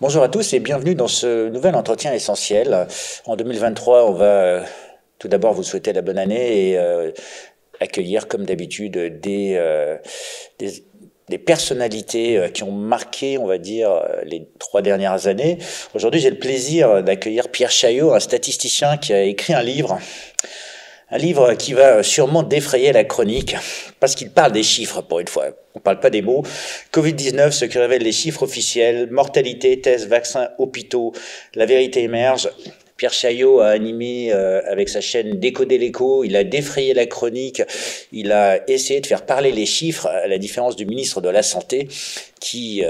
Bonjour à tous et bienvenue dans ce nouvel entretien essentiel. En 2023, on va tout d'abord vous souhaiter la bonne année et accueillir comme d'habitude des, des personnalités qui ont marqué, on va dire, les 3 dernières années. Aujourd'hui, j'ai le plaisir d'accueillir Pierre Chaillot, un statisticien qui a écrit un livre. Un livre qui va sûrement défrayer la chronique, parce qu'il parle des chiffres pour une fois. On ne parle pas des mots. Covid-19, ce que révèlent les chiffres officiels, mortalité, tests, vaccins, hôpitaux, la vérité émerge. Pierre Chaillot a animé avec sa chaîne Décoder l'écho, il a défrayé la chronique, il a essayé de faire parler les chiffres, à la différence du ministre de la Santé, qui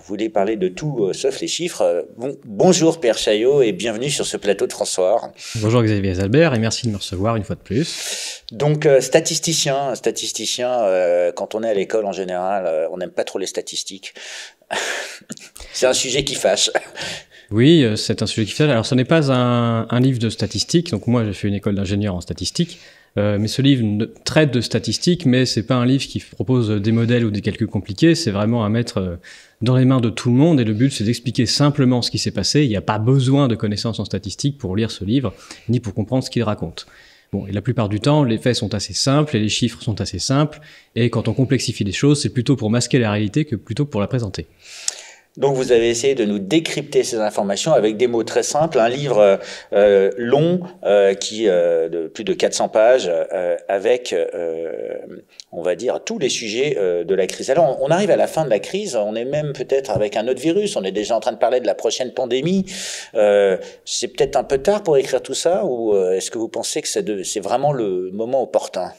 voulait parler de tout sauf les chiffres. Bonjour Pierre Chaillot et bienvenue sur ce plateau de François. Bonjour Xavier Albert et merci de me recevoir une fois de plus. Donc statisticien, quand on est à l'école en général, on n'aime pas trop les statistiques. C'est un sujet qui fâche. Oui, c'est un sujet qui fait. Alors, ce n'est pas un livre de statistiques. Donc, moi, j'ai fait une école d'ingénieur en statistique. Mais ce livre traite de statistiques, mais c'est pas un livre qui propose des modèles ou des calculs compliqués. C'est vraiment à mettre dans les mains de tout le monde. Et le but, c'est d'expliquer simplement ce qui s'est passé. Il n'y a pas besoin de connaissances en statistique pour lire ce livre, ni pour comprendre ce qu'il raconte. Bon, et la plupart du temps, les faits sont assez simples et les chiffres sont assez simples. Et quand on complexifie les choses, c'est plutôt pour masquer la réalité que plutôt pour la présenter. Donc vous avez essayé de nous décrypter ces informations avec des mots très simples, un livre long de plus de 400 pages avec, on va dire, tous les sujets de la crise. Alors on arrive à la fin de la crise, on est même peut-être avec un autre virus, on est déjà en train de parler de la prochaine pandémie. C'est peut-être un peu tard pour écrire tout ça ou est-ce que vous pensez que c'est vraiment le moment opportun ?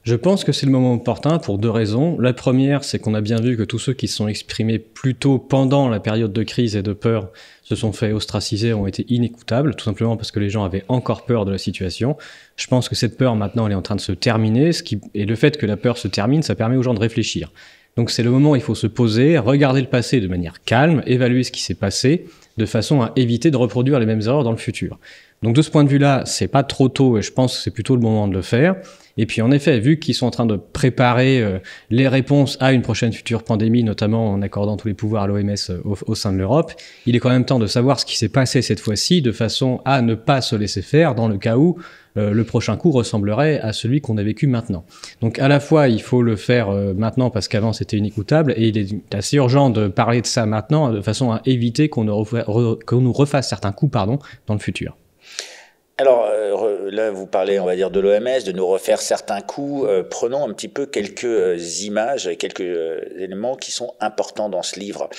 Je pense que c'est le moment opportun pour deux raisons. La première, c'est qu'on a bien vu que tous ceux qui se sont exprimés plus tôt pendant la période de crise et de peur se sont fait ostraciser, ont été inécoutables, tout simplement parce que les gens avaient encore peur de la situation. Je pense que cette peur, maintenant, elle est en train de se terminer, et le fait que la peur se termine, ça permet aux gens de réfléchir. Donc c'est le moment où il faut se poser, regarder le passé de manière calme, évaluer ce qui s'est passé, de façon à éviter de reproduire les mêmes erreurs dans le futur. Donc de ce point de vue-là, c'est pas trop tôt et je pense que c'est plutôt le moment de le faire. Et puis en effet, vu qu'ils sont en train de préparer les réponses à une prochaine future pandémie, notamment en accordant tous les pouvoirs à l'OMS au sein de l'Europe, il est quand même temps de savoir ce qui s'est passé cette fois-ci, de façon à ne pas se laisser faire dans le cas où le prochain coup ressemblerait à celui qu'on a vécu maintenant. Donc à la fois, il faut le faire maintenant parce qu'avant c'était inécoutable, et il est assez urgent de parler de ça maintenant de façon à éviter qu'on nous refasse certains coups dans le futur. Alors là, vous parlez, on va dire, de l'OMS, de nous refaire certains coups. Prenons un petit peu quelques images, quelques éléments qui sont importants dans ce livre,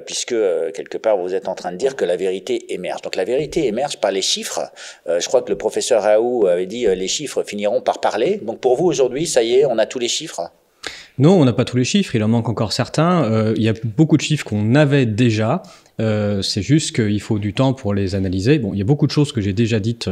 puisque quelque part, vous êtes en train de dire que la vérité émerge. Donc la vérité émerge par les chiffres. Je crois que le professeur Raoult avait dit les chiffres finiront par parler. Donc pour vous, aujourd'hui, ça y est, on a tous les chiffres ? Non, on n'a pas tous les chiffres, il en manque encore certains. Il y a beaucoup de chiffres qu'on avait déjà. C'est juste qu'il faut du temps pour les analyser. Bon, il y a beaucoup de choses que j'ai déjà dites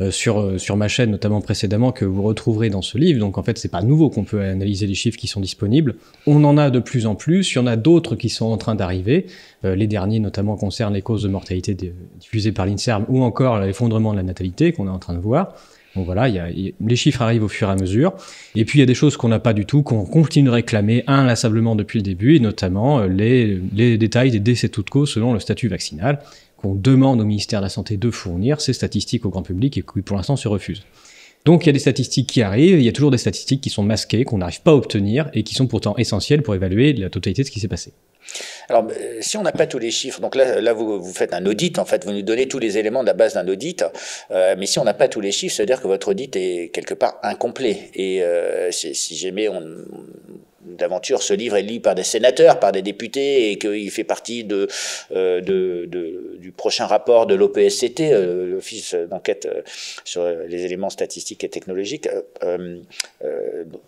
sur ma chaîne, notamment précédemment, que vous retrouverez dans ce livre. Donc en fait, c'est pas nouveau qu'on peut analyser les chiffres qui sont disponibles. On en a de plus en plus. Il y en a d'autres qui sont en train d'arriver. Les derniers, notamment, concernent les causes de mortalité diffusées par l'INSERM ou encore l'effondrement de la natalité qu'on est en train de voir. Donc voilà, les chiffres arrivent au fur et à mesure. Et puis il y a des choses qu'on n'a pas du tout, qu'on continue de réclamer inlassablement depuis le début, et notamment les détails des décès toutes causes selon le statut vaccinal, qu'on demande au ministère de la Santé de fournir ces statistiques au grand public et qui pour l'instant se refusent. Donc il y a des statistiques qui arrivent, il y a toujours des statistiques qui sont masquées, qu'on n'arrive pas à obtenir et qui sont pourtant essentielles pour évaluer la totalité de ce qui s'est passé. Alors, si on n'a pas tous les chiffres, donc là vous faites un audit, en fait, vous nous donnez tous les éléments de la base d'un audit, mais si on n'a pas tous les chiffres, ça veut dire que votre audit est quelque part incomplet. Et si jamais d'aventure, ce livre est lu par des sénateurs, par des députés, et qu'il fait partie du prochain rapport de l'OPSCT, l'Office d'enquête sur les éléments statistiques et technologiques,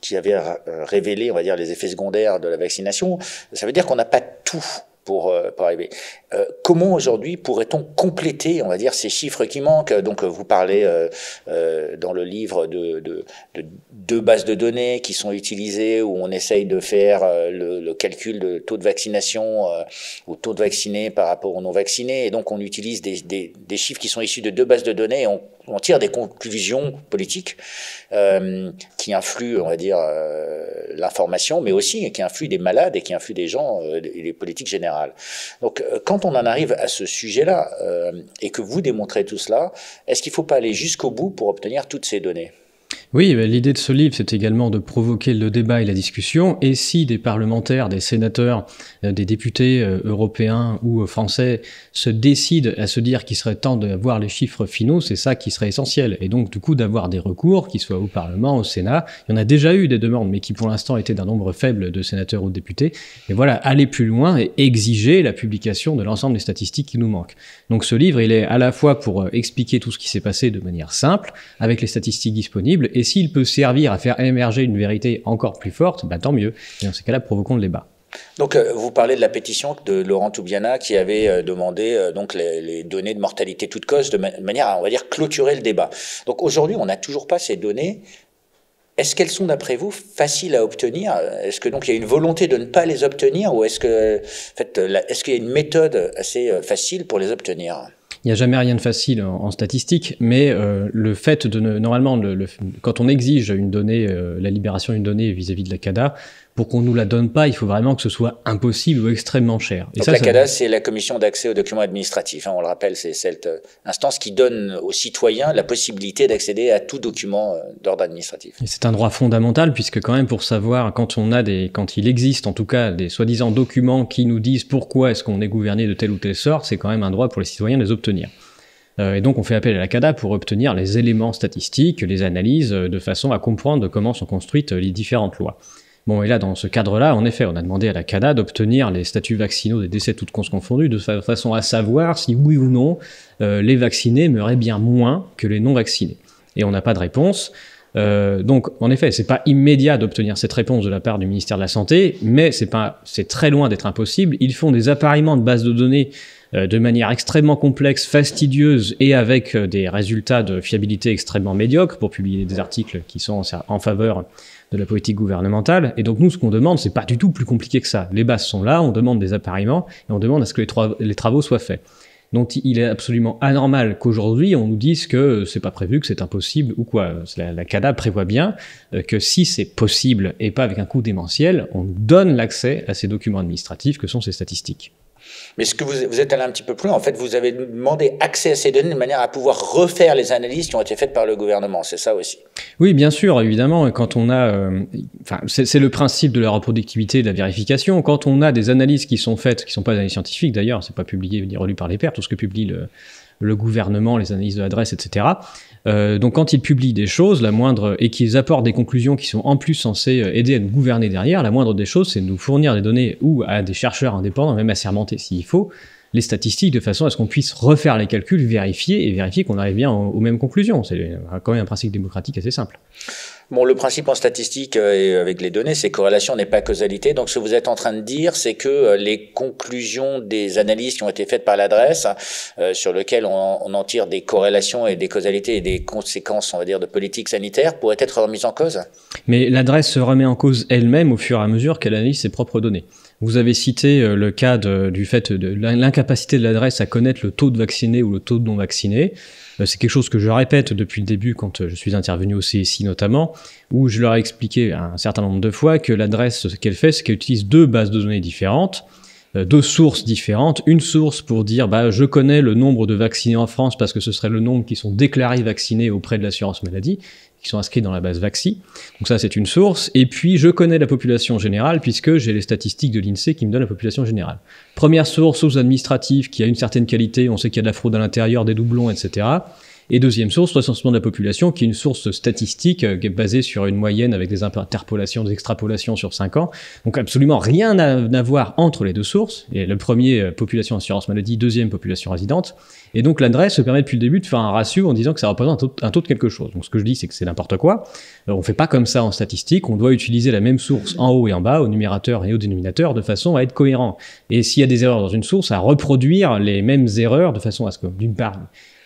qui avait révélé, on va dire, les effets secondaires de la vaccination, ça veut dire qu'on n'a pas tout pour arriver. Comment aujourd'hui pourrait-on compléter, on va dire, ces chiffres qui manquent? Donc vous parlez dans le livre de deux bases de données qui sont utilisées où on essaye de faire le calcul de taux de vaccination ou taux de vaccinés par rapport aux non vaccinés, et donc on utilise des chiffres qui sont issus de deux bases de données et on tire des conclusions politiques qui influent, on va dire, l'information, mais aussi qui influent des malades et qui influent des gens et les politiques générales. général. Donc, quand on en arrive à ce sujet-là, et que vous démontrez tout cela, est-ce qu'il ne faut pas aller jusqu'au bout pour obtenir toutes ces données ? Oui, l'idée de ce livre, c'est également de provoquer le débat et la discussion. Et si des parlementaires, des sénateurs, des députés européens ou français se décident à se dire qu'il serait temps d'avoir les chiffres finaux, c'est ça qui serait essentiel. Et donc, du coup, d'avoir des recours, qu'ils soient au Parlement, au Sénat. Il y en a déjà eu des demandes, mais qui pour l'instant étaient d'un nombre faible de sénateurs ou de députés. Et voilà, aller plus loin et exiger la publication de l'ensemble des statistiques qui nous manquent. Donc ce livre, il est à la fois pour expliquer tout ce qui s'est passé de manière simple, avec les statistiques disponibles, et s'il peut servir à faire émerger une vérité encore plus forte, tant mieux. Et dans ces cas-là, provoquons le débat. Donc, vous parlez de la pétition de Laurent Toubiana qui avait demandé donc les données de mortalité toute cause de manière à, on va dire, clôturer le débat. Donc aujourd'hui, on n'a toujours pas ces données. Est-ce qu'elles sont, d'après vous, faciles à obtenir ? Est-ce que donc il y a une volonté de ne pas les obtenir, ou est-ce que, en fait, est-ce qu'il y a une méthode assez facile pour les obtenir ? Il n'y a jamais rien de facile en statistique, mais le fait de normalement, quand on exige une donnée, la libération d'une donnée vis-à-vis de la CADA, pour qu'on nous la donne pas, il faut vraiment que ce soit impossible ou extrêmement cher. Et donc la CADA, c'est la Commission d'accès aux documents administratifs. On le rappelle, c'est cette instance qui donne aux citoyens la possibilité d'accéder à tout document d'ordre administratif. Et c'est un droit fondamental, puisque quand même pour savoir, quand il existe en tout cas des soi-disant documents qui nous disent pourquoi est-ce qu'on est gouverné de telle ou telle sorte, c'est quand même un droit pour les citoyens de les obtenir. Et donc on fait appel à la CADA pour obtenir les éléments statistiques, les analyses, de façon à comprendre comment sont construites les différentes lois. Bon, et là, dans ce cadre-là, en effet, on a demandé à la CADA d'obtenir les statuts vaccinaux des décès toutes causes confondues, de façon à savoir si, oui ou non, les vaccinés meuraient bien moins que les non-vaccinés. Et on n'a pas de réponse. Donc, en effet, c'est pas immédiat d'obtenir cette réponse de la part du ministère de la Santé, mais c'est très loin d'être impossible. Ils font des appariements de bases de données de manière extrêmement complexe, fastidieuse et avec des résultats de fiabilité extrêmement médiocres pour publier des articles qui sont en faveur de la politique gouvernementale. Et donc nous, ce qu'on demande, c'est pas du tout plus compliqué que ça. Les bases sont là, on demande des appariements et on demande à ce que les travaux soient faits. Donc il est absolument anormal qu'aujourd'hui on nous dise que c'est pas prévu, que c'est impossible ou quoi. La CADA prévoit bien que si c'est possible et pas avec un coût démentiel, on nous donne l'accès à ces documents administratifs que sont ces statistiques. Mais ce que vous êtes allé un petit peu plus loin, en fait, vous avez demandé accès à ces données de manière à pouvoir refaire les analyses qui ont été faites par le gouvernement, c'est ça aussi ? Oui, bien sûr, évidemment, quand on a... c'est le principe de la reproductivité et de la vérification. Quand on a des analyses qui sont faites, qui ne sont pas des analyses scientifiques d'ailleurs, c'est pas publié ni relu par les pairs, tout ce que publie le gouvernement, les analyses de l'adresse, etc. Donc quand ils publient des choses, et qu'ils apportent des conclusions qui sont en plus censées aider à nous gouverner derrière, la moindre des choses, c'est de nous fournir des données ou à des chercheurs indépendants, même assermentés s'il faut, les statistiques de façon à ce qu'on puisse refaire les calculs, vérifier qu'on arrive bien aux mêmes conclusions. C'est quand même un principe démocratique assez simple. Bon, le principe en statistique et avec les données, c'est corrélation n'est pas causalité. Donc, ce que vous êtes en train de dire, c'est que les conclusions des analyses qui ont été faites par l'adresse, sur lesquelles on en tire des corrélations et des causalités et des conséquences, on va dire, de politique sanitaire, pourraient être remises en cause ? Mais l'adresse se remet en cause elle-même au fur et à mesure qu'elle analyse ses propres données. Vous avez cité le cas du fait de l'incapacité de l'adresse à connaître le taux de vaccinés ou le taux de non-vaccinés. C'est quelque chose que je répète depuis le début quand je suis intervenu au CSI notamment, où je leur ai expliqué un certain nombre de fois que l'adresse, ce qu'elle fait, c'est qu'elle utilise deux bases de données différentes, deux sources différentes. Une source pour dire je connais le nombre de vaccinés en France parce que ce serait le nombre qui sont déclarés vaccinés auprès de l'assurance maladie, qui sont inscrits dans la base Vaxi. Donc ça, c'est une source. Et puis, je connais la population générale puisque j'ai les statistiques de l'INSEE qui me donnent la population générale. Première source administrative qui a une certaine qualité, on sait qu'il y a de la fraude à l'intérieur, des doublons, etc. Et deuxième source, recensement de la population, qui est une source statistique qui est basée sur une moyenne avec des interpolations, des extrapolations sur 5 ans. Donc absolument rien à voir entre les deux sources. Et le premier, population assurance maladie, deuxième, population résidente. Et donc l'adresse se permet depuis le début de faire un ratio en disant que ça représente un taux de quelque chose. Donc ce que je dis, c'est que c'est n'importe quoi. On fait pas comme ça en statistique. On doit utiliser la même source en haut et en bas, au numérateur et au dénominateur, de façon à être cohérent. Et s'il y a des erreurs dans une source, à reproduire les mêmes erreurs de façon à ce que, d'une part,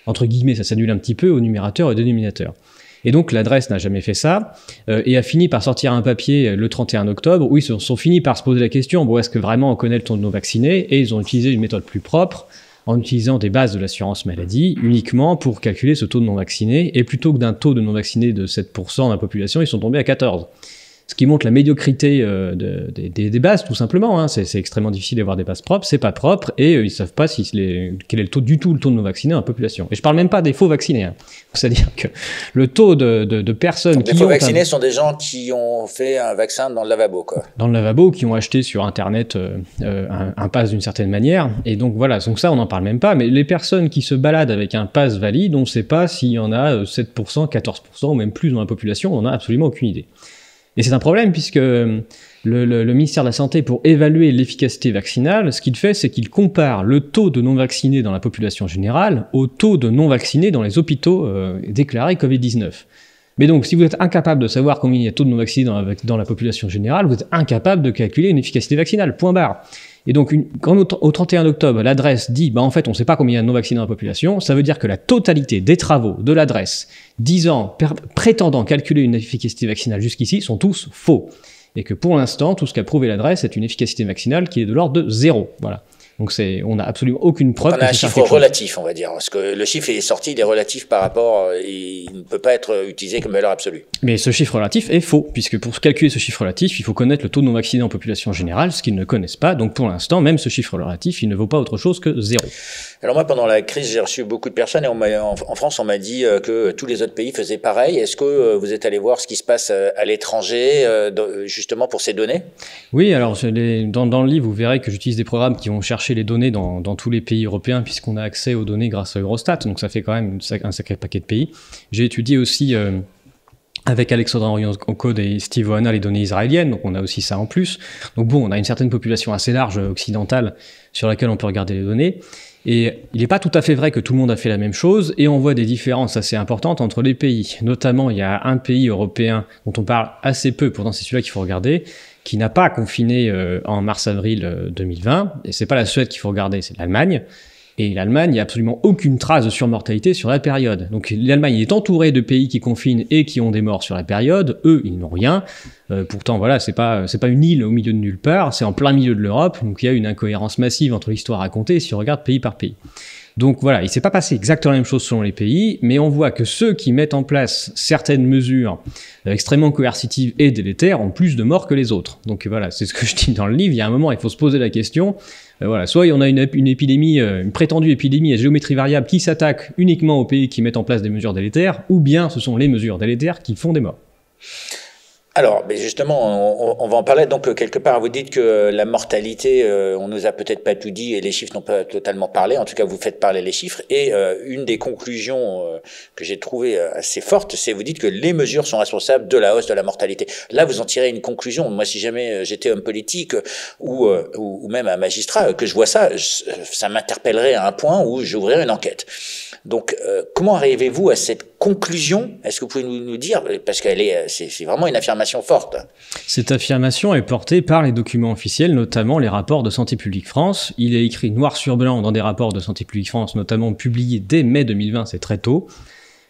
entre guillemets, ça s'annule un petit peu au numérateur et au dénominateur. Et donc l'adresse n'a jamais fait ça, et a fini par sortir un papier le 31 octobre, où ils sont finis par se poser la question, est-ce que vraiment on connaît le taux de non-vaccinés ? Et ils ont utilisé une méthode plus propre, en utilisant des bases de l'assurance maladie, uniquement pour calculer ce taux de non-vaccinés, et plutôt que d'un taux de non-vaccinés de 7% de la population, ils sont tombés à 14%. ce qui montre la médiocrité des bases, tout simplement. Hein. C'est extrêmement difficile d'avoir des bases propres, c'est pas propre, et ils savent pas quel est le taux le taux de non-vaccinés dans la population. Et je parle même pas des faux vaccinés. Hein. C'est-à-dire que le taux de personnes donc, les faux vaccinés sont des gens qui ont fait un vaccin dans le lavabo, quoi. Dans le lavabo, qui ont acheté sur Internet un pass d'une certaine manière. Et donc voilà, donc ça, on n'en parle même pas. Mais les personnes qui se baladent avec un pass valide, on ne sait pas s'il y en a 7%, 14% ou même plus dans la population, on n'en a absolument aucune idée. Et c'est un problème puisque le ministère de la Santé, pour évaluer l'efficacité vaccinale, ce qu'il fait, c'est qu'il compare le taux de non-vaccinés dans la population générale au taux de non-vaccinés dans les hôpitaux déclarés Covid-19. Mais donc, si vous êtes incapable de savoir combien il y a de taux de non-vaccinés dans la population générale, vous êtes incapable de calculer une efficacité vaccinale, point barre. Et donc, quand au 31 octobre, l'adresse dit, en fait, on ne sait pas combien il y a de non-vaccinés dans la population, ça veut dire que la totalité des travaux de l'adresse prétendant calculer une efficacité vaccinale jusqu'ici sont tous faux. Et que pour l'instant, tout ce qu'a prouvé l'adresse est une efficacité vaccinale qui est de l'ordre de 0. Voilà. Donc on n'a absolument aucune preuve. On a un chiffre relatif, on va dire, parce que le chiffre est sorti, il est relatif par rapport, et il ne peut pas être utilisé comme valeur absolue. Mais ce chiffre relatif est faux, puisque pour calculer ce chiffre relatif, il faut connaître le taux de non-vaccinés en population générale, ce qu'ils ne connaissent pas. Donc pour l'instant, même ce chiffre relatif, il ne vaut pas autre chose que 0. Alors moi, pendant la crise, j'ai reçu beaucoup de personnes, et en France, on m'a dit que tous les autres pays faisaient pareil. Est-ce que vous êtes allé voir ce qui se passe à l'étranger, justement pour ces données? Oui, alors dans le livre, vous verrez que j'utilise des programmes qui vont chercher les données dans tous les pays européens, puisqu'on a accès aux données grâce à Eurostat, donc ça fait quand même un sacré paquet de pays. J'ai étudié aussi avec Alexandra Orion-Code et Steve Ohana les données israéliennes, donc on a aussi ça en plus. Donc bon, on a une certaine population assez large occidentale sur laquelle on peut regarder les données. Et il n'est pas tout à fait vrai que tout le monde a fait la même chose, et on voit des différences assez importantes entre les pays. Notamment, il y a un pays européen dont on parle assez peu, pourtant c'est celui-là qu'il faut regarder, qui n'a pas confiné en mars-avril 2020, et c'est pas la Suède qu'il faut regarder, c'est l'Allemagne. Et l'Allemagne, il n'y a absolument aucune trace de surmortalité sur la période. Donc l'Allemagne est entourée de pays qui confinent et qui ont des morts sur la période. Eux, ils n'ont rien. Pourtant, voilà, c'est pas une île au milieu de nulle part, c'est en plein milieu de l'Europe. Donc il y a une incohérence massive entre l'histoire racontée si on regarde pays par pays. Donc voilà, il s'est pas passé exactement la même chose selon les pays, mais on voit que ceux qui mettent en place certaines mesures extrêmement coercitives et délétères ont plus de morts que les autres. Donc voilà, c'est ce que je dis dans le livre. Il y a un moment, il faut se poser la question. Voilà, soit on a une épidémie, une prétendue épidémie à géométrie variable qui s'attaque uniquement aux pays qui mettent en place des mesures délétères, ou bien ce sont les mesures délétères qui font des morts. Alors, mais justement, on va en parler. Donc, quelque part, vous dites que la mortalité, on nous a peut-être pas tout dit et les chiffres n'ont pas totalement parlé. En tout cas, vous faites parler les chiffres. Et une des conclusions que j'ai trouvées assez forte, c'est vous dites que les mesures sont responsables de la hausse de la mortalité. Là, vous en tirez une conclusion. Moi, si jamais j'étais homme politique ou même un magistrat, que je vois ça, ça m'interpellerait à un point où j'ouvrirais une enquête. Donc, comment arrivez-vous à cette conclusion? Est-ce que vous pouvez nous dire, parce qu'elle c'est vraiment une affirmation forte. Cette affirmation est portée par les documents officiels, notamment les rapports de Santé publique France. Il est écrit noir sur blanc dans des rapports de Santé publique France, notamment publiés dès mai 2020, c'est très tôt,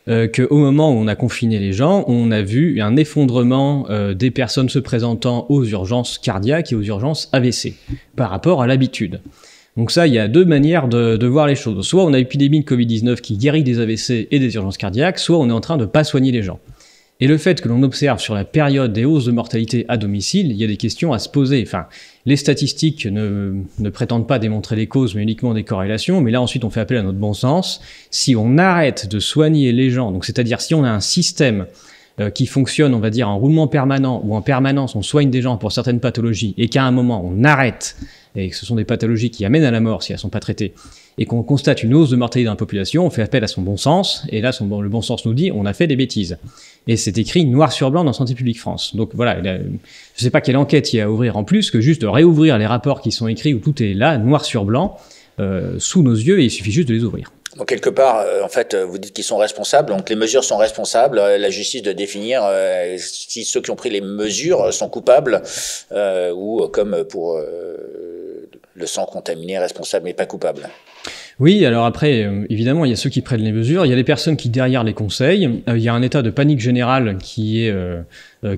qu'au moment où on a confiné les gens, on a vu un effondrement des personnes se présentant aux urgences cardiaques et aux urgences AVC par rapport à l'habitude. Donc ça, il y a deux manières de voir les choses. Soit on a une épidémie de Covid-19 qui guérit des AVC et des urgences cardiaques, soit on est en train de pas soigner les gens. Et le fait que l'on observe sur la période des hausses de mortalité à domicile, il y a des questions à se poser. Enfin, les statistiques ne prétendent pas démontrer les causes, mais uniquement des corrélations. Mais là, ensuite, on fait appel à notre bon sens. Si on arrête de soigner les gens, donc c'est-à-dire si on a un système qui fonctionne, on va dire, en roulement permanent, où en permanence on soigne des gens pour certaines pathologies, et qu'à un moment on arrête, et que ce sont des pathologies qui amènent à la mort si elles ne sont pas traitées, et qu'on constate une hausse de mortalité dans la population, on fait appel à son bon sens, et là le bon sens nous dit on a fait des bêtises. Et c'est écrit noir sur blanc dans Santé publique France. Donc voilà, je ne sais pas quelle enquête il y a à ouvrir en plus que juste de réouvrir les rapports qui sont écrits où tout est là, noir sur blanc, sous nos yeux, et il suffit juste de les ouvrir. Donc quelque part, en fait, vous dites qu'ils sont responsables, donc les mesures sont responsables, la justice de définir si ceux qui ont pris les mesures sont coupables, ou comme pour le sang contaminé, responsable mais pas coupable. Oui, alors après, évidemment, il y a ceux qui prennent les mesures, il y a les personnes qui derrière les conseillent, il y a un état de panique générale qui est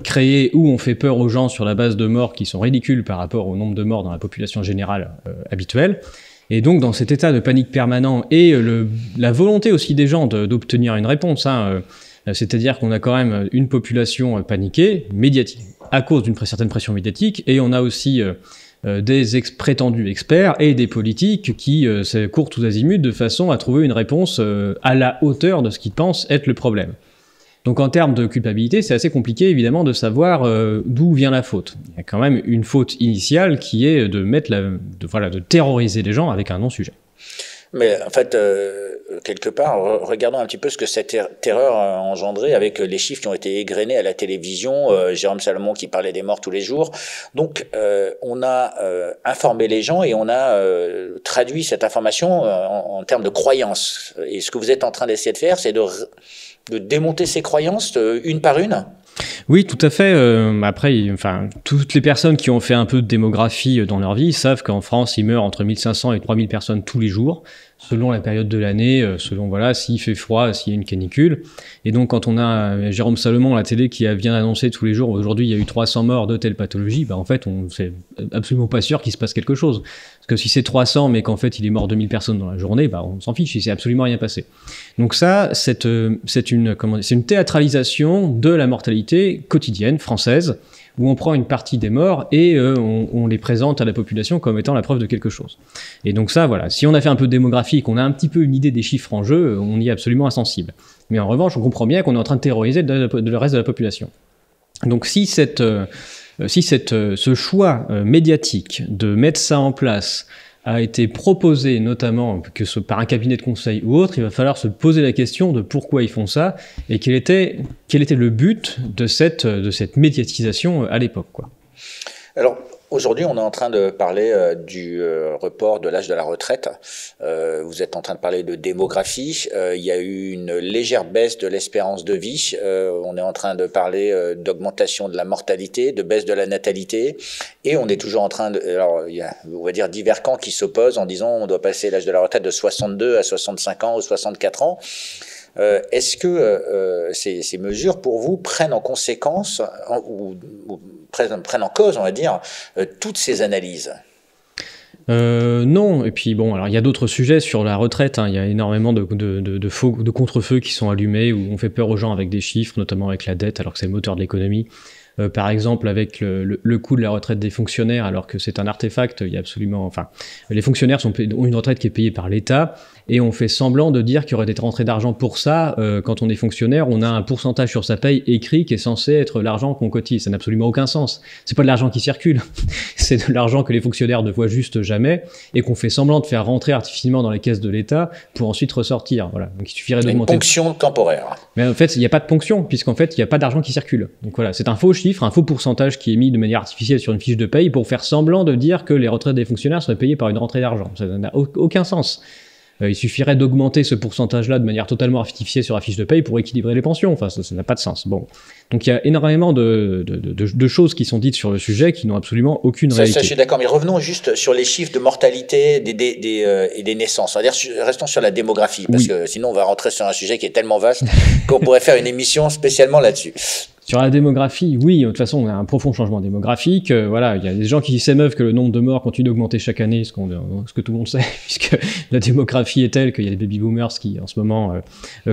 créé où on fait peur aux gens sur la base de morts qui sont ridicules par rapport au nombre de morts dans la population générale habituelle. Et donc, dans cet état de panique permanent et la volonté aussi des gens d'obtenir une réponse, C'est-à-dire qu'on a quand même une population paniquée, médiatique, à cause d'une certaine pression médiatique, et on a aussi des prétendus experts et des politiques qui courent tous azimuts de façon à trouver une réponse à la hauteur de ce qu'ils pensent être le problème. Donc en termes de culpabilité, c'est assez compliqué évidemment de savoir d'où vient la faute. Il y a quand même une faute initiale qui est de terroriser les gens avec un non-sujet. Mais en fait, quelque part, regardons un petit peu ce que cette terreur a engendré avec les chiffres qui ont été égrenés à la télévision, Jérôme Salomon qui parlait des morts tous les jours. Donc, on a informé les gens et on a traduit cette information en termes de croyances. Et ce que vous êtes en train d'essayer de faire, c'est de démonter ces croyances une par une ? Oui, tout à fait. Après, toutes les personnes qui ont fait un peu de démographie dans leur vie savent qu'en France, il meurt entre 1500 et 3000 personnes tous les jours, selon la période de l'année, selon s'il fait froid, s'il y a une canicule. Et donc, quand on a Jérôme Salomon à la télé qui vient d'annoncer tous les jours, aujourd'hui, il y a eu 300 morts de telle pathologie, en fait, on n'est absolument pas sûr qu'il se passe quelque chose. Parce que si c'est 300, mais qu'en fait, il est mort 2000 personnes dans la journée, on s'en fiche, il s'est absolument rien passé. Donc ça, c'est une théâtralisation de la mortalité quotidienne française, où on prend une partie des morts et on les présente à la population comme étant la preuve de quelque chose. Et donc ça, si on a fait un peu de démographie, qu'on a un petit peu une idée des chiffres en jeu, on y est absolument insensible. Mais en revanche, on comprend bien qu'on est en train de terroriser le reste de la population. Donc si ce choix médiatique de mettre ça en place a été proposé notamment par un cabinet de conseil ou autre, il va falloir se poser la question de pourquoi ils font ça et quel était le but de cette médiatisation à l'époque, quoi. Alors, aujourd'hui, on est en train de parler du report de l'âge de la retraite. Vous êtes en train de parler de démographie. Il y a eu une légère baisse de l'espérance de vie. On est en train de parler d'augmentation de la mortalité, de baisse de la natalité. Et on est toujours en train de... Alors, il y a, on va dire, divers camps qui s'opposent en disant on doit passer l'âge de la retraite de 62 à 65 ans ou 64 ans. Est-ce que ces mesures, pour vous, prennent en conséquence ou prennent en cause, on va dire, toutes ces analyses ? Non, et puis alors il y a d'autres sujets sur la retraite, il y a énormément de contre-feux qui sont allumés, où on fait peur aux gens avec des chiffres, notamment avec la dette, alors que c'est le moteur de l'économie. Par exemple, avec le coût de la retraite des fonctionnaires, alors que c'est un artefact, il y a absolument... les fonctionnaires ont une retraite qui est payée par l'État, et on fait semblant de dire qu'il y aurait des rentrées d'argent pour ça. Quand on est fonctionnaire, on a un pourcentage sur sa paye écrit qui est censé être l'argent qu'on cotise. Ça n'a absolument aucun sens. C'est pas de l'argent qui circule, c'est de l'argent que les fonctionnaires ne voient juste jamais, et qu'on fait semblant de faire rentrer artificiellement dans les caisses de l'État pour ensuite ressortir. Voilà. Donc il suffirait d'augmenter... Une ponction temporaire. Mais en fait, il n'y a pas de ponction, puisqu'en fait, il n'y a pas d'argent qui circule. Donc voilà, c'est un faux chiffre, un faux pourcentage qui est mis de manière artificielle sur une fiche de paye pour faire semblant de dire que les retraites des fonctionnaires seraient payées par une rentrée d'argent. Ça n'a aucun sens. Il suffirait d'augmenter ce pourcentage-là de manière totalement artificielle sur la fiche de paye pour équilibrer les pensions. Ça n'a pas de sens. Bon. Donc il y a énormément de choses qui sont dites sur le sujet qui n'ont absolument aucune réalité. Ça, je suis d'accord, mais revenons juste sur les chiffres de mortalité et des naissances. C'est-à-dire, restons sur la démographie, parce que sinon on va rentrer sur un sujet qui est tellement vaste qu'on pourrait faire une émission spécialement là-dessus. Sur la démographie, oui, de toute façon, on a un profond changement démographique. Il y a des gens qui s'émeuvent que le nombre de morts continue d'augmenter chaque année, ce que tout le monde sait, puisque la démographie est telle qu'il y a des baby-boomers qui, en ce moment,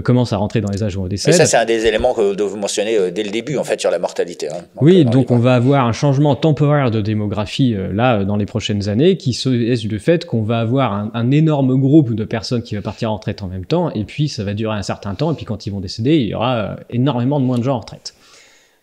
commencent à rentrer dans les âges où on décède. Mais ça, c'est un des éléments que vous mentionnez dès le début, en fait, sur la mortalité. Oui, donc on va avoir un changement temporaire de démographie, dans les prochaines années, qui est du fait qu'on va avoir un énorme groupe de personnes qui va partir en retraite en même temps, et puis ça va durer un certain temps, et puis quand ils vont décéder, il y aura énormément de moins de gens en retraite.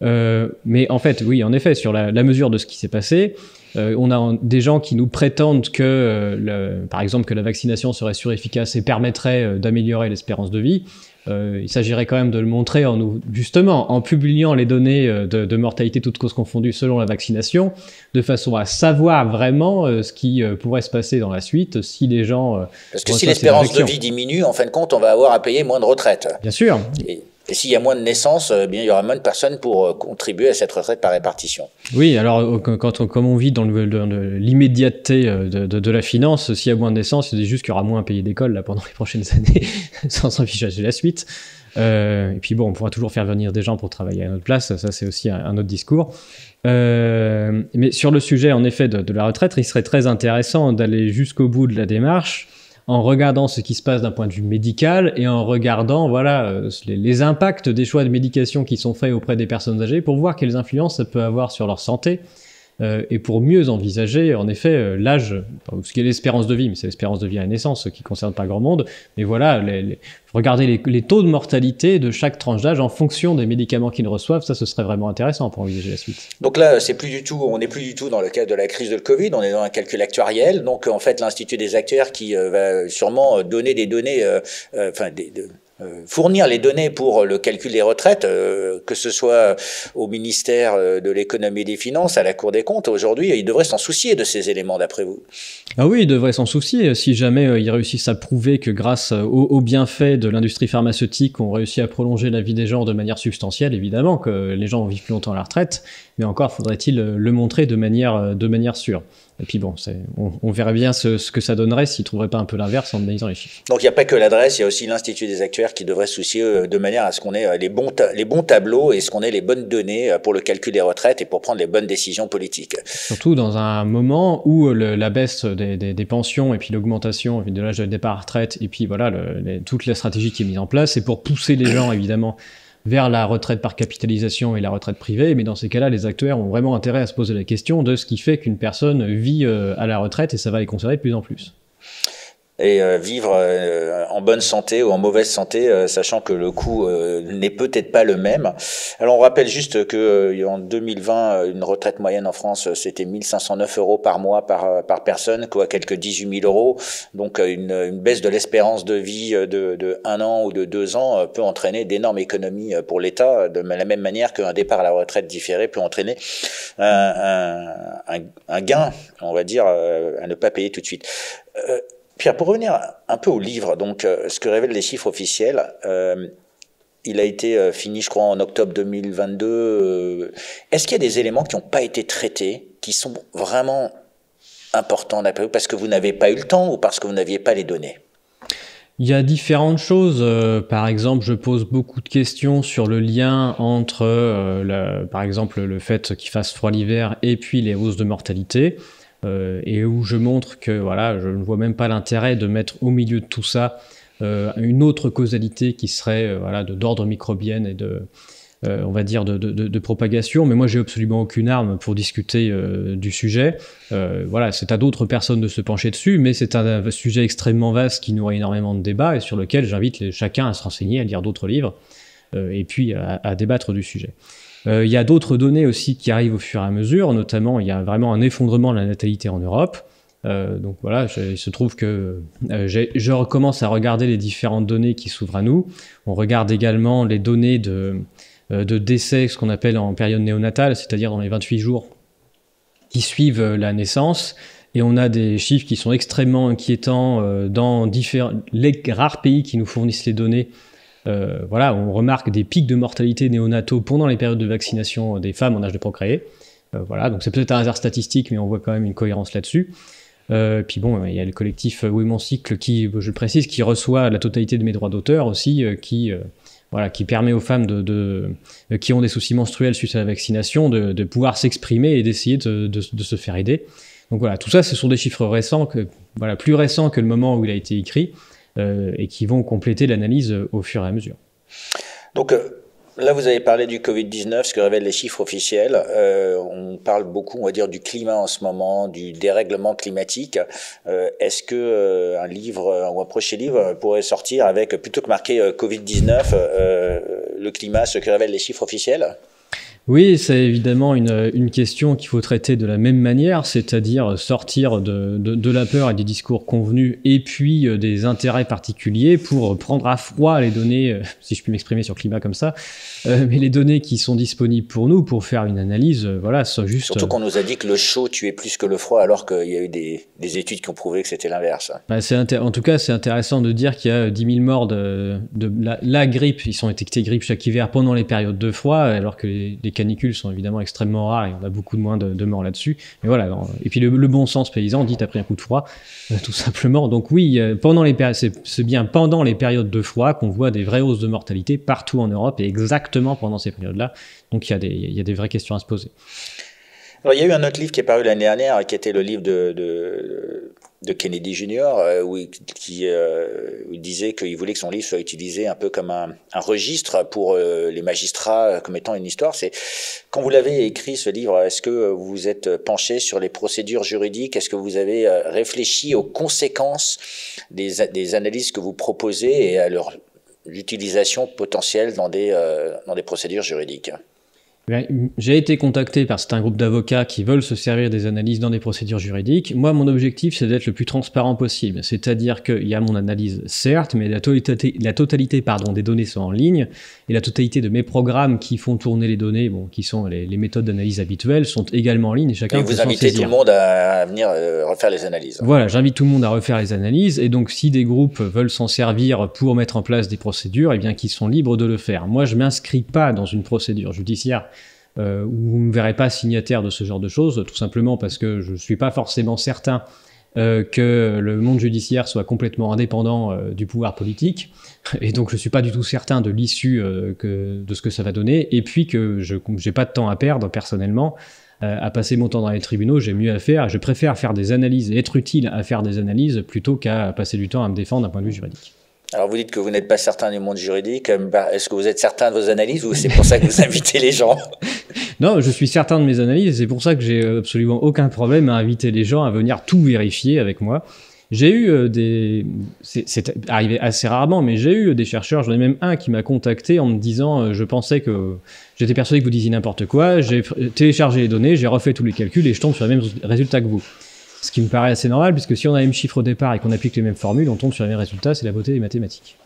Mais en fait, oui, en effet, sur la mesure de ce qui s'est passé, on a des gens qui nous prétendent que, par exemple, que la vaccination serait surefficace et permettrait d'améliorer l'espérance de vie. Il s'agirait quand même de le montrer justement en publiant les données de mortalité toutes causes confondues selon la vaccination, de façon à savoir vraiment ce qui pourrait se passer dans la suite si les gens... Parce que si l'espérance de vie diminue, en fin de compte, on va avoir à payer moins de retraite. Bien sûr. Et s'il y a moins de naissances, bien, il y aura moins de personnes pour contribuer à cette retraite par répartition. Oui, alors comme on vit dans l'immédiateté de la finance, s'il y a moins de naissances, c'est juste qu'il y aura moins à payer d'école là, pendant les prochaines années, sans s'afficher la suite. Et puis bon, on pourra toujours faire venir des gens pour travailler à notre place, ça c'est aussi un autre discours. Mais sur le sujet, en effet, de la retraite, il serait très intéressant d'aller jusqu'au bout de la démarche en regardant ce qui se passe d'un point de vue médical et en regardant les impacts des choix de médication qui sont faits auprès des personnes âgées pour voir quelles influences ça peut avoir sur leur santé. Et pour mieux envisager, en effet, l'âge, ce qui est l'espérance de vie, mais c'est l'espérance de vie à la naissance, ce qui ne concerne pas grand monde, mais voilà, regarder les taux de mortalité de chaque tranche d'âge en fonction des médicaments qu'ils reçoivent, ça, ce serait vraiment intéressant pour envisager la suite. Donc là, on n'est plus du tout dans le cadre de la crise de Covid, on est dans un calcul actuariel, donc en fait, l'Institut des actuaires qui va sûrement donner des données, fournir les données pour le calcul des retraites, que ce soit au ministère de l'économie et des finances, à la Cour des comptes, aujourd'hui, ils devraient s'en soucier de ces éléments, d'après vous. Ah oui, ils devraient s'en soucier. Si jamais ils réussissent à prouver que grâce aux bienfaits de l'industrie pharmaceutique, on réussit à prolonger la vie des gens de manière substantielle, évidemment que les gens vivent plus longtemps à la retraite, mais encore faudrait-il le montrer de manière sûre. Et puis bon, on verrait bien ce que ça donnerait s'ils ne trouveraient pas un peu l'inverse en analysant les chiffres. Donc il n'y a pas que l'adresse, il y a aussi l'Institut des actuaires qui devrait se soucier de manière à ce qu'on ait les bons tableaux et ce qu'on ait les bonnes données pour le calcul des retraites et pour prendre les bonnes décisions politiques. Surtout dans un moment où la baisse des pensions et puis l'augmentation de l'âge de départ à retraite et puis voilà toute la stratégie qui est mise en place, c'est pour pousser les gens évidemment vers la retraite par capitalisation et la retraite privée, mais dans ces cas-là, les actuaires ont vraiment intérêt à se poser la question de ce qui fait qu'une personne vit à la retraite et ça va les concerner de plus en plus. Et vivre en bonne santé ou en mauvaise santé, sachant que le coût n'est peut-être pas le même. Alors on rappelle juste que en 2020, une retraite moyenne en France, c'était 1 509 € par mois par personne, quoi, quelques 18 000 €. Donc une baisse de l'espérance de vie de 1 an ou de 2 ans peut entraîner d'énormes économies pour l'État, de la même manière qu'un départ à la retraite différé peut entraîner un gain, on va dire, à ne pas payer tout de suite. Pierre, pour revenir un peu au livre, donc ce que révèlent les chiffres officiels, il a été fini, je crois, en octobre 2022. Est-ce qu'il y a des éléments qui n'ont pas été traités, qui sont vraiment importants d'après vous, parce que vous n'avez pas eu le temps ou parce que vous n'aviez pas les données ? Il y a différentes choses. Par exemple, je pose beaucoup de questions sur le lien entre, par exemple, le fait qu'il fasse froid l'hiver et puis les hausses de mortalité. Et où je montre que voilà, je ne vois même pas l'intérêt de mettre au milieu de tout ça une autre causalité qui serait d'ordre microbienne et on va dire de propagation. Mais moi, j'ai absolument aucune arme pour discuter du sujet. C'est à d'autres personnes de se pencher dessus, mais c'est un sujet extrêmement vaste qui nourrit énormément de débats et sur lequel j'invite chacun à se renseigner, à lire d'autres livres et puis à débattre du sujet. Il y a d'autres données aussi qui arrivent au fur et à mesure, notamment il y a vraiment un effondrement de la natalité en Europe. Donc voilà, il se trouve que je recommence à regarder les différentes données qui s'ouvrent à nous. On regarde également les données de décès, ce qu'on appelle en période néonatale, c'est-à-dire dans les 28 jours qui suivent la naissance. Et on a des chiffres qui sont extrêmement inquiétants dans les rares pays qui nous fournissent les données. On remarque des pics de mortalité néonataux pendant les périodes de vaccination des femmes en âge de procréer. Donc c'est peut-être un hasard statistique, mais on voit quand même une cohérence là-dessus. Puis bon, il y a le collectif Oui Mon Cycle qui, je le précise, qui reçoit la totalité de mes droits d'auteur aussi, qui permet aux femmes qui ont des soucis menstruels suite à la vaccination de pouvoir s'exprimer et d'essayer de se faire aider. Donc voilà, tout ça, ce sont des chiffres récents, plus récents que le moment où il a été écrit. Et qui vont compléter l'analyse au fur et à mesure. Donc là, vous avez parlé du Covid-19, ce que révèlent les chiffres officiels. On parle beaucoup, on va dire, du climat en ce moment, du dérèglement climatique. Est-ce que un livre ou un prochain livre pourrait sortir avec, plutôt que marqué Covid-19, le climat, ce que révèlent les chiffres officiels ? Oui, c'est évidemment une question qu'il faut traiter de la même manière, c'est-à-dire sortir de la peur et des discours convenus et puis des intérêts particuliers pour prendre à froid les données, si je puis m'exprimer sur le climat comme ça, mais les données qui sont disponibles pour nous pour faire une analyse, soit juste... Surtout qu'on nous a dit que le chaud tuait plus que le froid, alors qu'il y a eu des études qui ont prouvé que c'était l'inverse. En tout cas, c'est intéressant de dire qu'il y a 10 000 morts de la grippe, ils sont étiquetés grippe chaque hiver pendant les périodes de froid, alors que les canicules sont évidemment extrêmement rares et on a beaucoup moins de morts là-dessus. Mais voilà. Et puis le bon sens paysan dit t'as pris un coup de froid, tout simplement. Donc oui, c'est bien pendant les périodes de froid qu'on voit des vraies hausses de mortalité partout en Europe et exactement pendant ces périodes-là. Donc il y a des vraies questions à se poser. Alors il y a eu un autre livre qui est paru l'année dernière, qui était le livre Kennedy Jr., où il disait qu'il voulait que son livre soit utilisé un peu comme un registre pour les magistrats comme étant une histoire. Quand vous l'avez écrit, ce livre, est-ce que vous vous êtes penché sur les procédures juridiques? Est-ce que vous avez réfléchi aux conséquences des analyses que vous proposez et à leur utilisation potentielle dans des procédures juridiques? J'ai été contacté par certains groupes d'avocats qui veulent se servir des analyses dans des procédures juridiques. Moi, mon objectif, c'est d'être le plus transparent possible. C'est-à-dire qu'il y a mon analyse, certes, mais la totalité des données sont en ligne, et la totalité de mes programmes qui font tourner les données, qui sont les méthodes d'analyse habituelles, sont également en ligne, et chacun peut s'en saisir. Vous invitez tout le monde à venir refaire les analyses. Voilà, j'invite tout le monde à refaire les analyses, et donc si des groupes veulent s'en servir pour mettre en place des procédures, eh bien qu'ils sont libres de le faire. Moi, je m'inscris pas dans une procédure judiciaire où vous ne me verrez pas signataire de ce genre de choses, tout simplement parce que je ne suis pas forcément certain que le monde judiciaire soit complètement indépendant du pouvoir politique, et donc je ne suis pas du tout certain de l'issue de ce que ça va donner, et puis que je n'ai pas de temps à perdre personnellement à passer mon temps dans les tribunaux. J'ai mieux à faire, je préfère faire des analyses et être utile à faire des analyses plutôt qu'à passer du temps à me défendre d'un point de vue juridique. Alors vous dites que vous n'êtes pas certain du monde juridique, est-ce que vous êtes certain de vos analyses ou c'est pour ça que vous invitez les gens? Non, je suis certain de mes analyses et c'est pour ça que j'ai absolument aucun problème à inviter les gens à venir tout vérifier avec moi. J'ai eu c'est arrivé assez rarement, mais j'ai eu des chercheurs, j'en ai même un qui m'a contacté en me disant j'étais persuadé que vous disiez n'importe quoi, j'ai téléchargé les données, j'ai refait tous les calculs et je tombe sur les mêmes résultats que vous. Ce qui me paraît assez normal, puisque si on a les mêmes chiffres au départ et qu'on applique les mêmes formules, on tombe sur les mêmes résultats, c'est la beauté des mathématiques.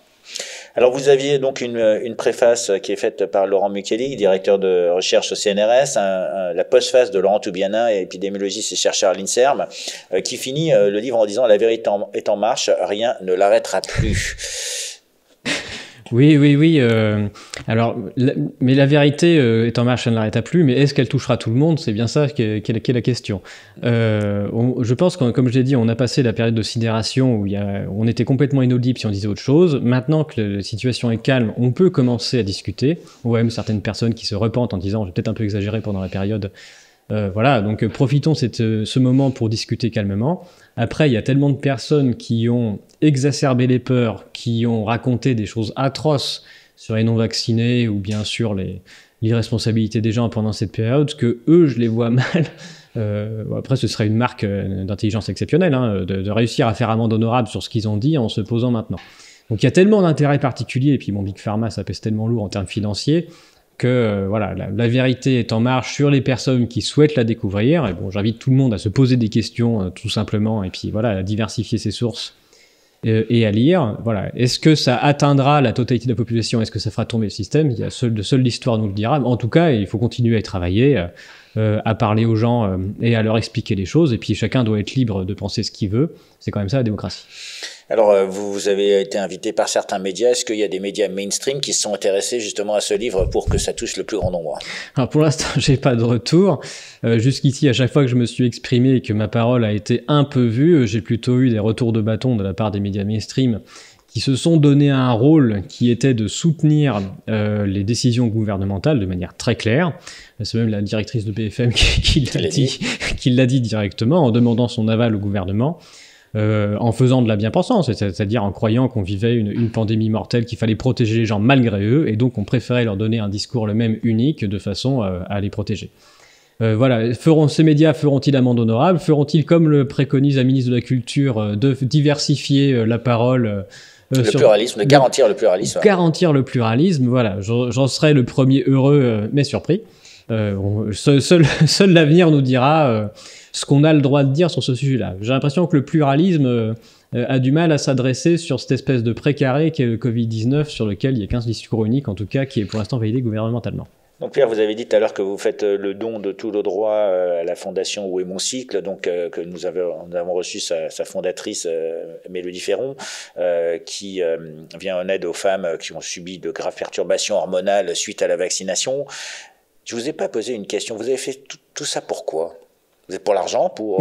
Alors vous aviez donc une préface qui est faite par Laurent Muchelli, directeur de recherche au CNRS, la postface de Laurent Toubianin, épidémiologiste et chercheur à l'INSERM, qui finit le livre en disant « La vérité est en marche, rien ne l'arrêtera plus ». Oui. Mais la vérité est en marche, elle ne l'arrêtera plus. Mais est-ce qu'elle touchera tout le monde? C'est bien ça qui est la question. Je pense que, comme je l'ai dit, on a passé la période de sidération où on était complètement inaudible si on disait autre chose. Maintenant que la situation est calme, on peut commencer à discuter. On voit même certaines personnes qui se repentent en disant « j'ai peut-être un peu exagéré pendant la période ». Voilà, donc profitons de ce moment pour discuter calmement. Après, il y a tellement de personnes qui ont exacerbé les peurs, qui ont raconté des choses atroces sur les non-vaccinés ou bien sur l'irresponsabilité des gens pendant cette période, que eux, je les vois mal. Après, ce serait une marque d'intelligence exceptionnelle, de réussir à faire amende honorable sur ce qu'ils ont dit en se posant maintenant. Donc il y a tellement d'intérêts particuliers, et puis Big Pharma, ça pèse tellement lourd en termes financiers, que voilà, la vérité est en marche sur les personnes qui souhaitent la découvrir. Et bon, j'invite tout le monde à se poser des questions, tout simplement, et puis voilà, à diversifier ses sources et à lire. Voilà. Est-ce que ça atteindra la totalité de la population? Est-ce que ça fera tomber le système? Seule l'histoire nous le dira. En tout cas, il faut continuer à y travailler, à parler aux gens et à leur expliquer les choses. Et puis chacun doit être libre de penser ce qu'il veut. C'est quand même ça la démocratie. Alors, vous avez été invité par certains médias. Est-ce qu'il y a des médias mainstream qui se sont intéressés justement à ce livre pour que ça touche le plus grand nombre? Alors pour l'instant, j'ai pas de retour. Jusqu'ici, à chaque fois que je me suis exprimé et que ma parole a été un peu vue, j'ai plutôt eu des retours de bâton de la part des médias mainstream qui se sont donné un rôle qui était de soutenir les décisions gouvernementales de manière très claire. C'est même la directrice de BFM qui l'a dit directement en demandant son aval au gouvernement. En faisant de la bien-pensance, c'est-à-dire en croyant qu'on vivait une pandémie mortelle, qu'il fallait protéger les gens malgré eux, et donc on préférait leur donner un discours le même unique de façon à les protéger. Voilà, ces médias feront-ils amende honorable? Feront-ils, comme le préconise la ministre de la Culture, de diversifier la parole pluralisme, de garantir le pluralisme. Garantir le pluralisme, voilà, j'en serai le premier heureux, mais surpris. Seul l'avenir nous dira ce qu'on a le droit de dire sur ce sujet-là. J'ai l'impression que le pluralisme a du mal à s'adresser sur cette espèce de précaré qu'est le Covid-19, sur lequel il y a 15 discours uniques, en tout cas, qui est pour l'instant validé gouvernementalement. Donc Pierre, vous avez dit tout à l'heure que vous faites le don de tous les droits à la fondation Où est mon cycle, donc que nous avons reçu sa fondatrice Mélodie Ferron, qui vient en aide aux femmes qui ont subi de graves perturbations hormonales suite à la vaccination. Je vous ai pas posé une question. Vous avez fait tout ça pourquoi? Vous êtes pour l'argent, pour...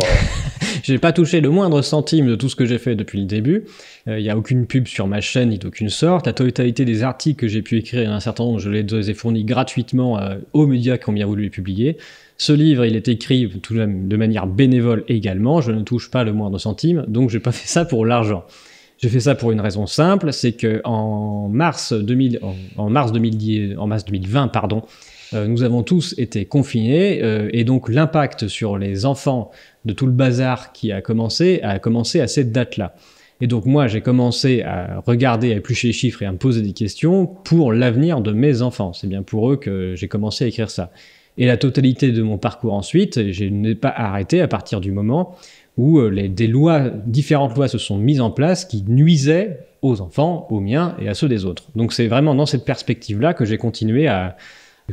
J'ai pas touché le moindre centime de tout ce que j'ai fait depuis le début. Il y a aucune pub sur ma chaîne, ni d'aucune sorte. La totalité des articles que j'ai pu écrire, un certain nombre, je les ai fournis gratuitement aux médias qui ont bien voulu les publier. Ce livre, il est écrit tout de même de manière bénévole également, je ne touche pas le moindre centime, donc j'ai pas fait ça pour l'argent. J'ai fait ça pour une raison simple, c'est que en mars 2020, pardon, nous avons tous été confinés et donc l'impact sur les enfants de tout le bazar qui a commencé à cette date-là. Et donc moi, j'ai commencé à regarder, à éplucher les chiffres et à me poser des questions pour l'avenir de mes enfants. C'est bien pour eux que j'ai commencé à écrire ça. Et la totalité de mon parcours ensuite, je n'ai pas arrêté à partir du moment où différentes lois se sont mises en place qui nuisaient aux enfants, aux miens et à ceux des autres. Donc c'est vraiment dans cette perspective-là que j'ai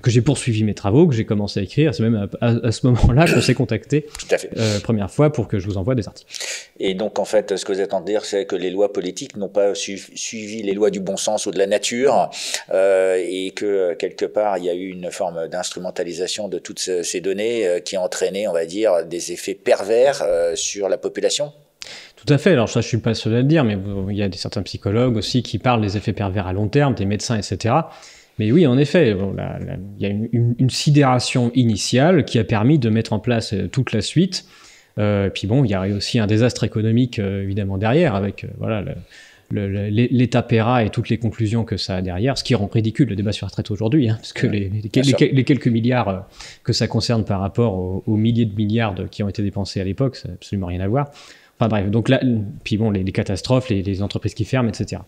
que j'ai poursuivi mes travaux, que j'ai commencé à écrire. C'est même à ce moment-là qu'on s'est contacté. Tout à fait. Première fois pour que je vous envoie des articles. Et donc, en fait, ce que vous êtes en train de dire, c'est que les lois politiques n'ont pas suivi les lois du bon sens ou de la nature, et que, quelque part, il y a eu une forme d'instrumentalisation de toutes ces données qui a entraîné, on va dire, des effets pervers sur la population. Tout à fait. Alors ça, je suis pas le seul à le dire, mais il y a certains psychologues aussi qui parlent des effets pervers à long terme, des médecins, etc. Mais oui, en effet, il y a une sidération initiale qui a permis de mettre en place toute la suite. Puis bon, il y a aussi un désastre économique évidemment derrière, avec l'État paiera et toutes les conclusions que ça a derrière, ce qui rend ridicule le débat sur la retraite aujourd'hui, parce que les quelques milliards que ça concerne par rapport aux milliers de milliards qui ont été dépensés à l'époque, ça n'a absolument rien à voir. Enfin bref, donc là, puis bon, les catastrophes, les entreprises qui ferment, etc.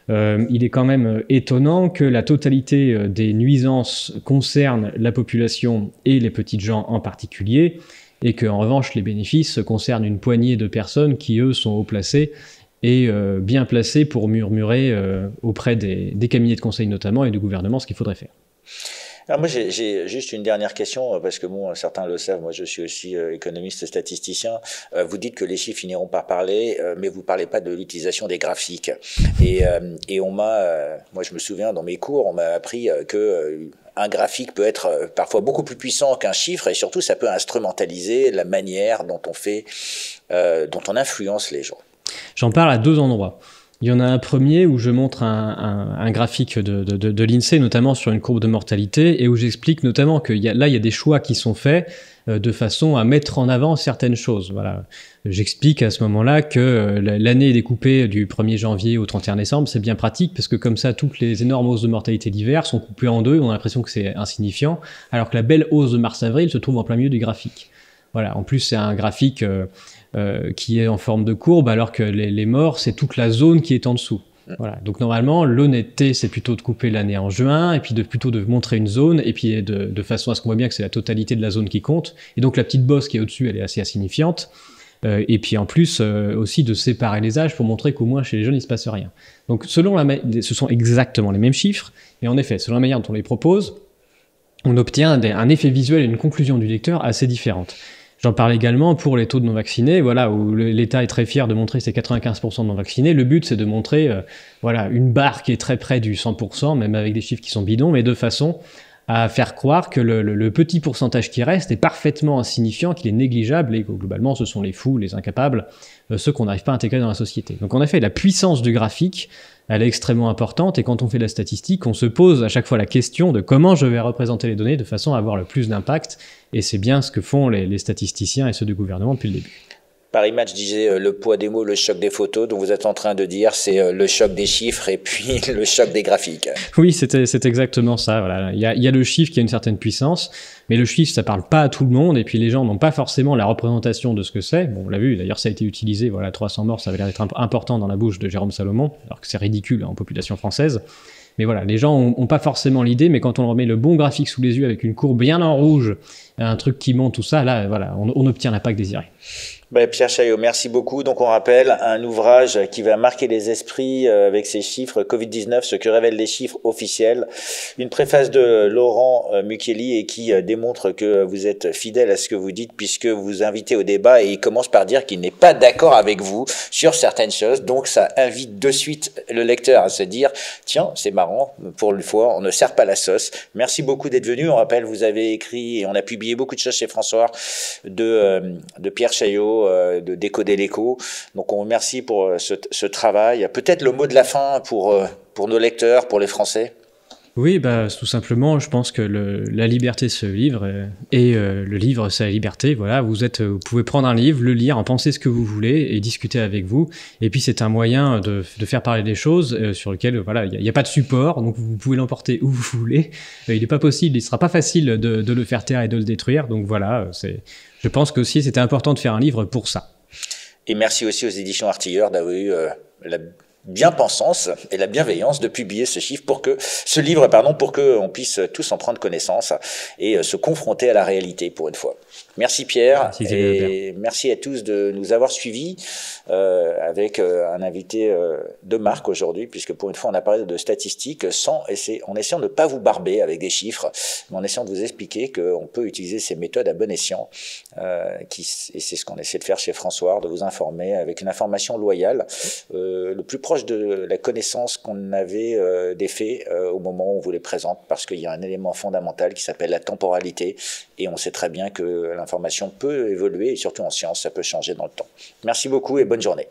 Il est quand même étonnant que la totalité des nuisances concerne la population et les petites gens en particulier, et qu'en revanche les bénéfices concernent une poignée de personnes qui, eux, sont haut placés et bien placés pour murmurer auprès des cabinets de conseil notamment et du gouvernement ce qu'il faudrait faire. Alors moi, j'ai juste une dernière question, parce que bon, certains le savent, moi je suis aussi économiste et statisticien. Vous dites que les chiffres finiront par parler, mais vous parlez pas de l'utilisation des graphiques. Et moi je me souviens dans mes cours, on m'a appris que un graphique peut être parfois beaucoup plus puissant qu'un chiffre, et surtout ça peut instrumentaliser la manière dont dont on influence les gens. J'en parle à deux endroits. Il y en a un premier où je montre un graphique de l'INSEE, notamment sur une courbe de mortalité, et où j'explique notamment qu'il y a des choix qui sont faits de façon à mettre en avant certaines choses. Voilà. J'explique à ce moment-là que l'année est découpée du 1er janvier au 31 décembre, c'est bien pratique, parce que comme ça, toutes les énormes hausses de mortalité d'hiver sont coupées en deux, on a l'impression que c'est insignifiant, alors que la belle hausse de mars-avril se trouve en plein milieu du graphique. Voilà. En plus, c'est un graphique qui est en forme de courbe, alors que les morts, c'est toute la zone qui est en dessous. Voilà. Donc normalement, l'honnêteté, c'est plutôt de couper l'année en juin, et puis plutôt de montrer une zone, et puis de façon à ce qu'on voit bien que c'est la totalité de la zone qui compte. Et donc la petite bosse qui est au-dessus, elle est assez insignifiante. Et puis en plus, aussi de séparer les âges pour montrer qu'au moins chez les jeunes, il se passe rien. Donc ce sont exactement les mêmes chiffres, et en effet, selon la manière dont on les propose, on obtient un effet visuel et une conclusion du lecteur assez différentes. J'en parle également pour les taux de non-vaccinés, voilà, où l'État est très fier de montrer ses 95% de non-vaccinés. Le but, c'est de montrer une barre qui est très près du 100%, même avec des chiffres qui sont bidons, mais de façon à faire croire que le petit pourcentage qui reste est parfaitement insignifiant, qu'il est négligeable, et que globalement, ce sont les fous, les incapables, ceux qu'on n'arrive pas à intégrer dans la société. Donc en effet, la puissance du graphique, elle est extrêmement importante, et quand on fait de la statistique, on se pose à chaque fois la question de comment je vais représenter les données de façon à avoir le plus d'impact, et c'est bien ce que font les statisticiens et ceux du gouvernement depuis le début. Paris Match disait le poids des mots, le choc des photos, donc vous êtes en train de dire c'est le choc des chiffres et puis le choc des graphiques. Oui, c'est exactement ça. Voilà. Il y a le chiffre qui a une certaine puissance, mais le chiffre, ça parle pas à tout le monde, et puis les gens n'ont pas forcément la représentation de ce que c'est. Bon, on l'a vu, d'ailleurs ça a été utilisé, 300 morts, ça avait l'air d'être important dans la bouche de Jérôme Salomon, alors que c'est ridicule en population française. Mais voilà, les gens ont pas forcément l'idée, mais quand on leur met le bon graphique sous les yeux avec une courbe bien en rouge, un truc qui monte, tout ça, là, voilà, on obtient l'impact désiré. Pierre Chaillot, merci beaucoup. Donc on rappelle un ouvrage qui va marquer les esprits avec ces chiffres Covid-19, ce que révèlent les chiffres officiels. Une préface de Laurent Mucchielli et qui démontre que vous êtes fidèle à ce que vous dites puisque vous vous invitez au débat, et il commence par dire qu'il n'est pas d'accord avec vous sur certaines choses. Donc ça invite de suite le lecteur à se dire tiens, c'est marrant, pour une fois, on ne sert pas la sauce. Merci beaucoup d'être venu. On rappelle, vous avez écrit et on a publié beaucoup de choses chez François de Pierre Chaillot, de Décoder l'écho. Donc on vous remercie pour ce travail. Peut-être le mot de la fin pour nos lecteurs, pour les Français. Oui, bah, tout simplement, je pense que la liberté, c'est le livre, et le livre, c'est la liberté. Voilà, vous pouvez prendre un livre, le lire, en penser ce que vous voulez et discuter avec vous. Et puis, c'est un moyen de faire parler des choses sur lequel, voilà, il n'y a pas de support, donc vous pouvez l'emporter où vous voulez. Il n'est pas possible, il sera pas facile de le faire taire et de le détruire. Donc voilà, je pense qu'aussi, c'était important de faire un livre pour ça. Et merci aussi aux éditions Artilleur d'avoir eu la bien-pensance et la bienveillance de publier ce livre, pour qu'on puisse tous en prendre connaissance et se confronter à la réalité pour une fois. Merci Pierre, et merci à tous de nous avoir suivis avec un invité de marque aujourd'hui, puisque pour une fois on a parlé de statistiques en essayant de ne pas vous barber avec des chiffres, mais en essayant de vous expliquer qu'on peut utiliser ces méthodes à bon escient, et c'est ce qu'on essaie de faire chez François, de vous informer avec une information loyale, le plus proche de la connaissance qu'on avait des faits au moment où on vous les présente, parce qu'il y a un élément fondamental qui s'appelle la temporalité, et on sait très bien que l'information peut évoluer, et surtout en science, ça peut changer dans le temps. Merci beaucoup et bonne journée.